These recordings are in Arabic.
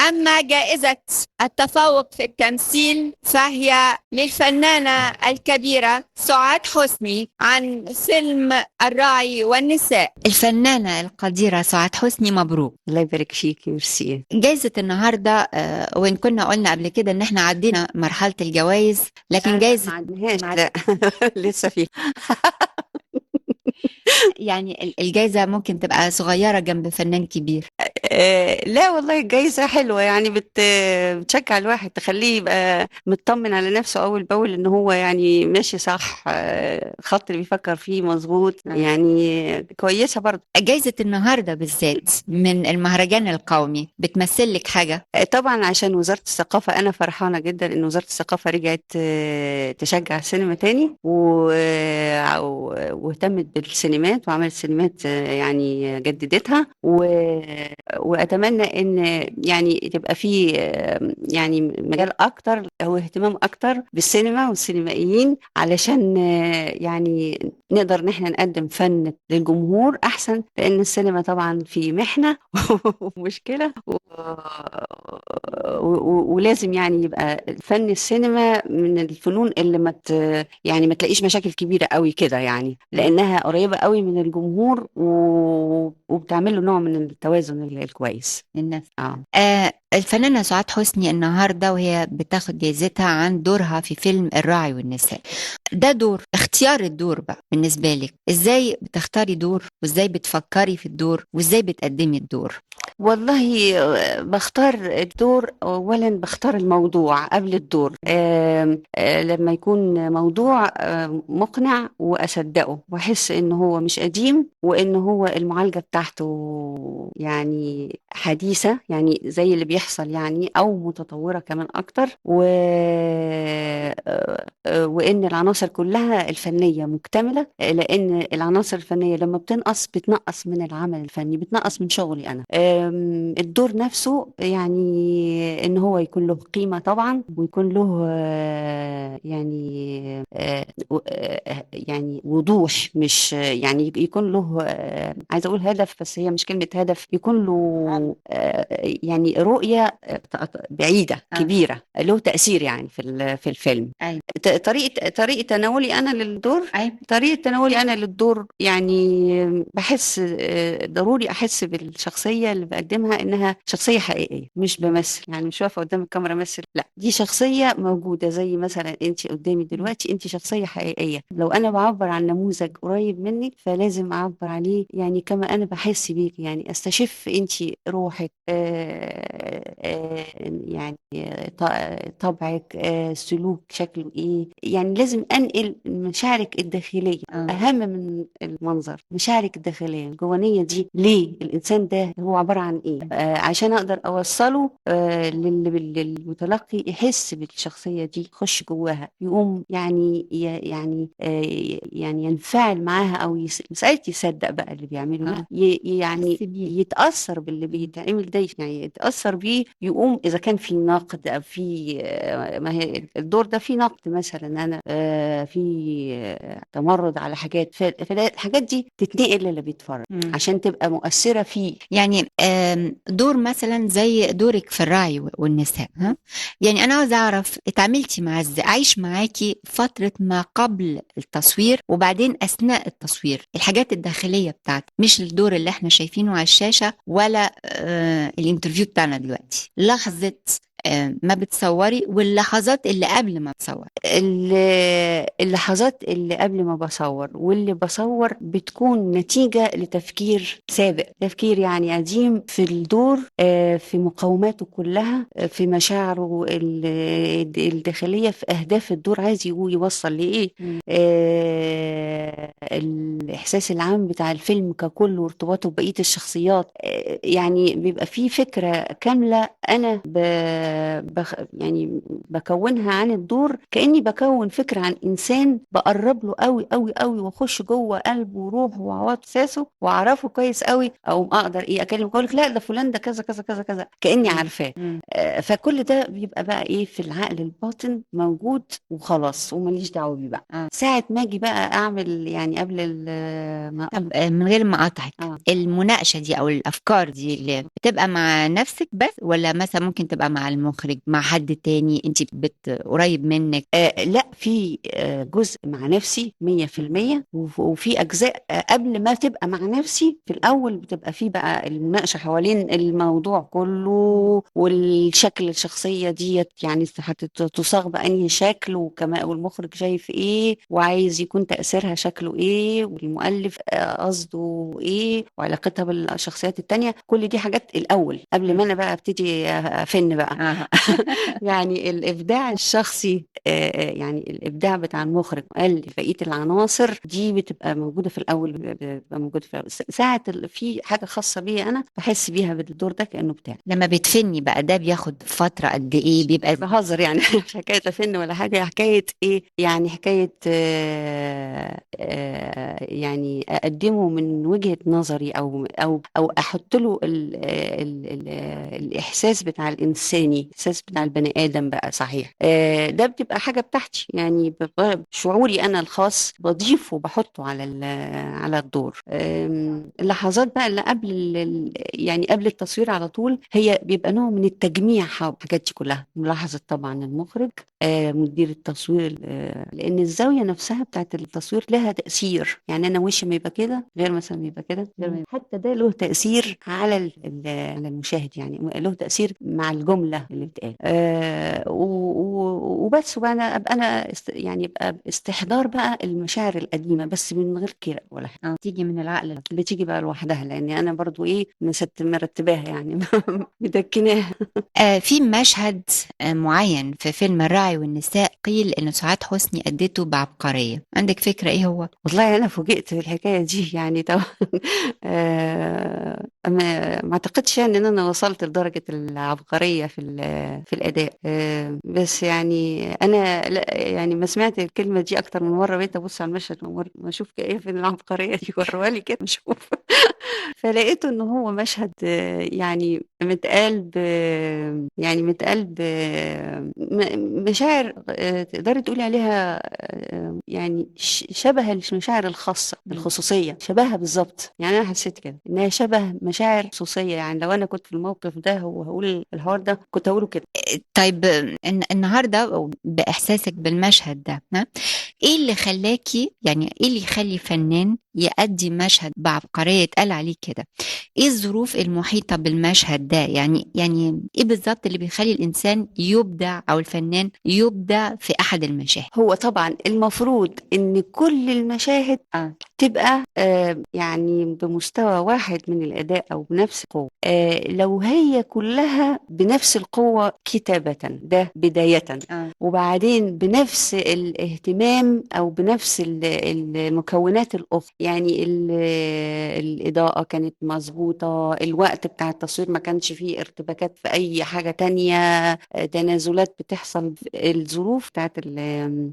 أما جائزة التفوق في التمثيل فهي للفنانة الكبيرة سعاد حسني عن فيلم الراعي والنساء. الفنانة القديرة سعاد حسني، مبروك. الله يبارك فيك، ميرسي. جايزة النهاردة وإن كنا قلنا قبل كده إن إحنا عدينا مرحلة الجوائز، لكن جايزة ما عندهاش، لا. لسه في. يعني الجايزة ممكن تبقى صغيرة جنب فنان كبير. لا والله، الجايزة حلوة يعني بتشجع الواحد، تخليه يبقى مطمن على نفسه أول بأول إن هو يعني ماشي صح، خط اللي بيفكر فيه مظبوط، يعني كويسة برضه. جايزة النهاردة بالذات من المهرجان القومي بتمثل لك حاجة؟ طبعا عشان وزارة الثقافة، أنا فرحانة جدا إن وزارة الثقافة رجعت تشجع السينما تاني واهتمت بالسينمات وعملت سينمات، يعني جددتها وأتمنى إن يعني تبقى في يعني مجال أكتر أو اهتمام أكتر بالسينما والسينمائيين، علشان يعني نقدر إن احنا نقدم فن للجمهور أحسن، لأن السينما طبعا في محنة ومشكلة ولازم يعني يبقى فن السينما من الفنون اللي يعني ما تلاقيش مشاكل كبيرة قوي كده، يعني لأنها قريبة قوي من الجمهور وبتعمل له نوع من التوازن الكويس الناس. اه الفنانة سعاد حسني النهاردة وهي بتاخد جايزتها عن دورها في فيلم الراعي والنساء. ده دور، اختيار الدور بقى بالنسبة لك ازاي بتختاري دور، وازاي بتفكري في الدور، وازاي بتقدمي الدور؟ والله بختار الدور، أولا بختار الموضوع قبل الدور. لما يكون موضوع مقنع وأصدقه وأحس إن هو مش قديم، وإن هو المعالجة بتاعته يعني حديثة، يعني زي اللي بيحصل يعني، أو متطورة كمان أكتر، وإن العناصر كلها الفنية مكتملة، لأن العناصر الفنية لما بتنقص من العمل الفني، بتنقص من شغلي أنا. الدور نفسه يعني ان هو يكون له قيمة طبعا، ويكون له يعني وضوح، مش يعني يكون له عايزة اقول هدف، بس هي مش كلمة هدف، يكون له يعني رؤية بعيدة كبيرة، له تأثير يعني في الفيلم. أيوة. طريقة تناولي أنا للدور، أيوة. طريقة تناولي أنا للدور يعني بحس ضروري أحس بالشخصية اللي بقدمها إنها شخصية حقيقية، مش بمثل، يعني مش واقفة قدام الكاميرا مثل، لا، دي شخصية موجودة، زي مثلا أنت قدامي دلوقتي، أنت شخصية حقيقية. لو أنا بعبر عن نموذج قريب منك، فلازم أعبر عليه يعني كما أنا بحس بيك، يعني أستشف أنت روحك، يعني طبعك، سلوك شكله ايه، يعني لازم انقل مشاعرك الداخليه. اهم من المنظر، مشاعرك الداخليه الجوانيه دي، ليه الانسان ده هو عباره عن ايه، عشان اقدر اوصله للمتلقي يحس بالشخصيه دي، يخش جواها، يقوم يعني ينفعل معاها، او مسألة يصدق بقى اللي بيعمله، يعني يتأثر باللي بيتعمل ده، يعني يتأثر بيه، يقوم إذا كان في نقد أو في ما هي الدور ده في نقد مثلا، أنا في تمرد على حاجات، فالحاجات دي تتنقل للي بيتفرج عشان تبقى مؤثرة فيه. يعني دور مثلا زي دورك في الراعي والنساء، ها؟ يعني أنا عاوز أعرف اتعاملتي مع ازاي، أعيش معاكي فترة ما قبل التصوير وبعدين أثناء التصوير، الحاجات الداخلية بتاعتك، مش الدور اللي احنا شايفينه على الشاشة ولا الانترفيو بتاعنا دلوقتي، لحظة ما بتصوري واللحظات اللي قبل ما تصور. اللحظات اللي قبل ما بصور واللي بصور بتكون نتيجة لتفكير سابق، تفكير يعني قديم في الدور، في مقوماته كلها، في مشاعره الداخلية، في أهداف الدور، عايز يوصل لإيه، الإحساس العام بتاع الفيلم ككل وارتباطه ببقية الشخصيات، يعني بيبقى فيه فكرة كاملة أنا يعني بكونها عن الدور كأني بكون فكرة عن إنسان بقرب له قوي قوي قوي، واخش جوه قلبه وروحه وعواطفه واعرفه كويس قوي، او اقدر اكلم اقول لك لا ده فلان ده كذا كذا كذا كذا كأني مم. عارفاه. مم. فكل ده بيبقى بقى في العقل الباطن موجود وخلاص، وماليش دعوه بيه بقى. ساعه ما اجي بقى اعمل يعني قبل ما طب من غير ما اقاطعك، اه المناقشه دي او الافكار دي اللي بتبقى مع نفسك بس، ولا مثلا ممكن تبقى مع المخرج، مع حد تاني انت قريب منك؟ لا، في جزء مع نفسي 100%، وفي أجزاء قبل ما تبقى مع نفسي في الأول بتبقى في بقى المناقشة حوالين الموضوع كله، والشكل الشخصية ديت يعني هتصاغ بأنهي شكل، وكمان والمخرج شايف إيه وعايز يكون تأثيرها شكله إيه، والمؤلف قصده إيه، وعلاقتها بالشخصيات التانية. كل دي حاجات الأول قبل ما أنا بقى أبتدي أفن بقى. يعني الإبداع الشخصي، يعني الإبداع بتاع المخرج قال بقية العناصر دي بتبقى موجودة في الأول، بتبقى موجودة في الأول. ساعة في حاجة خاصة بيا أنا بحس بيها بالدور ده كأنه بتاعي. لما بتفني بقى ده بياخد فتره قد ايه بيبقى؟ بهزر يعني مش حكاية أفن ولا حاجة، حكاية يعني حكاية يعني أقدمه من وجهة نظري، أو أحط له ال الإحساس بتاع الإنساني، الإحساس بتاع البني آدم بقى صحيح. ده بتبقى حاجة بتاعتي، يعني شعوري أنا الخاص بضيفه وبحطه على الدور. اللحظات بقى اللي قبل يعني قبل التصوير على طول، هي بيبقى نوع من التجميع الحاجات دي كلها، ملاحظة طبعا المخرج، مدير التصوير، لأن الزاوية نفسها بتاعت التصوير لها تأثير. يعني أنا وشي ما يبقى كده غير مثلا ما يبقى كده، حتى ده له تأثير على على المشاهد، يعني له تأثير مع الجملة اللي بتقال. وبس. وبقى أنا يعني يبقى استحضار بقى المشاعر القديمة، بس من غير كده ولا حاجة، تيجي من العقل، بتيجي بقى لوحدها، لأن أنا برضو مرتباها يعني مدكناها. في مشهد معين في فيلم الراعي والنساء قيل إن سعاد حسني أدته بعبقرية، عندك فكرة إيه هو؟ والله أنا فوجئت بالحكاية دي يعني طبعا. ما أعتقدش يعني إن أنا وصلت لدرجة العبقرية في الأداء. بس يعني أنا لا، يعني ما سمعت الكلمة دي أكتر من مرة، بقيت أبص على المشهد ما أشوف إيه في العبقرية دي، وروا لي كده نشوف. فلقيته إن هو مشهد يعني متقال يعني متقال مشاعر تقدري تقولي عليها يعني شبه المشاعر الخاصة الخصوصية، شبهها بالظبط. يعني أنا حسيت كده إنها شبه مشاعر خصوصية، يعني لو أنا كنت في الموقف ده وهقول الحوار ده كنت هقوله كده. طيب النهاردة بإحساسك بالمشهد ده، ايه اللي خلاكي، يعني ايه اللي يخلي فنان يأدي مشهد بعبقرية اتقال عليه كده؟ ايه الظروف المحيطة بالمشهد ده؟ يعني ايه بالظبط اللي بيخلي الانسان يبدع او الفنان يبدع في احد المشاهد؟ هو طبعا المفروض ان كل المشاهد تبقى يعني بمستوى واحد من الاداء او بنفس القوه. لو هي كلها بنفس القوه كتابه، ده بدايه، وبعدين بنفس الاهتمام او بنفس المكونات الاخرى، يعني الاضاءه كانت مظبوطه، الوقت بتاع التصوير ما كانش فيه ارتباكات في اي حاجه تانية، تنازلات بتحصل، الظروف بتاعت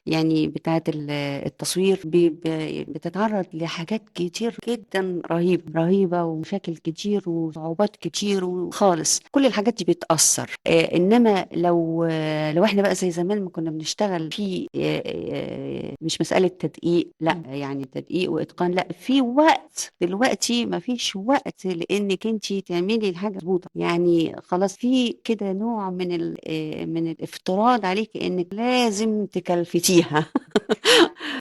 يعني بتاعت التصوير بتتعرض لحاجات كتير جدا رهيبة ومشاكل كتير وصعوبات كتير وخالص، كل الحاجات دي بتأثر. إنما لو احنا بقى زي زمان ما كنا بنشتغل في مش مسألة تدقيق، لا يعني تدقيق وإتقان، لا، في وقت. دلوقتي ما فيش وقت لأنك انت تعملي الحاجة مظبوطة، يعني خلاص في كده نوع من الافتراض عليك انك لازم تكلفتيها.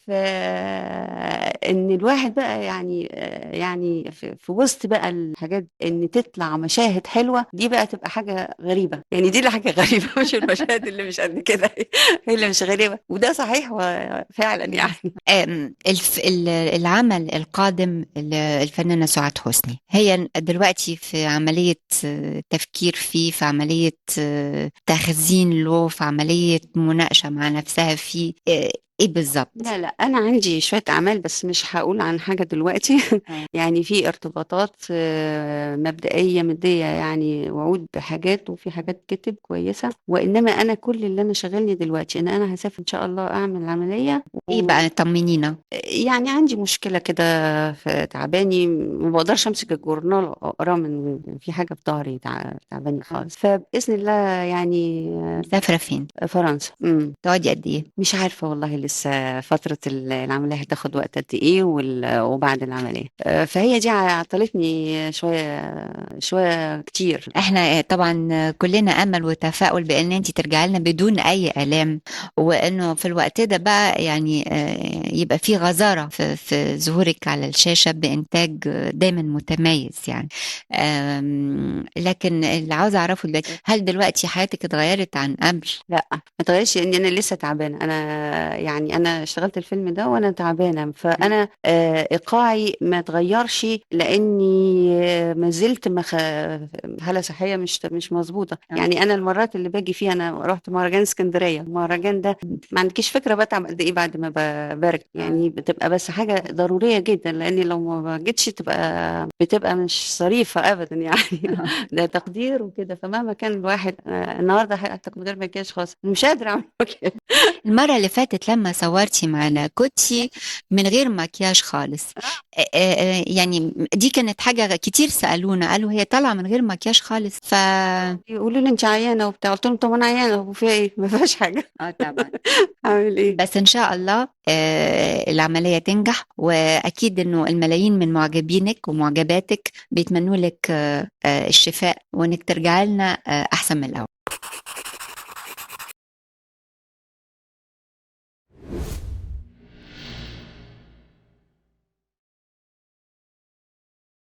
فان الواحد بقى يعني في وسط بقى الحاجات ان تطلع مشاهد حلوه دي بقى تبقى حاجه غريبه، يعني دي اللي حاجه غريبه، مش المشاهد اللي مش قد كده. هي اللي مش غريبه، وده صحيح فعلا يعني. العمل القادم للفنانة سعاد حسني، هي دلوقتي في عملية تفكير فيه، في عملية تخزين له، في عملية مناقشة مع نفسها فيه. ايه بالظبط؟ لا لا، أنا عندي شوية أعمال بس مش هقول عن حاجة دلوقتي. يعني في ارتباطات مبدئية مادية، يعني وعود بحاجات، وفي حاجات كتب كويسة. وإنما أنا كل اللي أنا شغلني دلوقتي إن أنا هسافر إن شاء الله أعمل عملية. ايه بقى طمنينا. يعني عندي مشكلة كده في تعباني، ما بقدرش أمسك الجورنال أقراه من في حاجة في ظهري تعباني خالص. فبإذن الله يعني مسافرة فين؟ فرنسا. تقعدي قد ايه؟ مش عارفة والله لسه، فترة العملية هتاخد وقت قد إيه وبعد العملية. فهي دي عطلتني شوية كتير. احنا طبعا كلنا امل وتفاؤل بان انت ترجعي لنا بدون اي الام، وانه في الوقت ده بقى يعني يبقى في غزارة في ظهورك على الشاشة بانتاج دايما متميز يعني. لكن اللي عاوزة اعرفه دلوقتي، هل دلوقتي حياتك اتغيرت عن قبل؟ لا ما تغيرش، لان انا لسه تعبانه. انا يعني انا اشتغلت الفيلم ده وانا تعبانه، فانا ايقاعي ما اتغيرش، لاني ما زلت حاله صحيه مش مظبوطه. يعني انا المرات اللي باجي فيها، انا رحت مهرجان اسكندريه، المهرجان ده ما عندكيش فكره بتعب قد ايه بعد ما برجع. يعني بتبقى بس حاجه ضروريه جدا، لان لو ما جيتش بتبقى مش ظريفه ابدا يعني. ده تقدير وكده. فمهما كان الواحد النهارده حتى من غير مكياج خالص مش قادره اعمل مكياج. المرة اللي فاتت لما صورتي معنا كنتي من غير مكياج خالص. يعني دي كانت حاجة كتير سألونا، قالوا هي طالعة من غير مكياج خالص. يقولوا لي انت عيانه وبتاع، قلت لهم طب انا عيانه وفيها ايه؟ ما فيهاش حاجه. اه طبعا. اعمل ايه؟ بس ان شاء الله العملية تنجح، واكيد انه الملايين من معجبينك ومعجباتك بيتمنوا لك الشفاء، وانك ترجعي لنا احسن من الاول.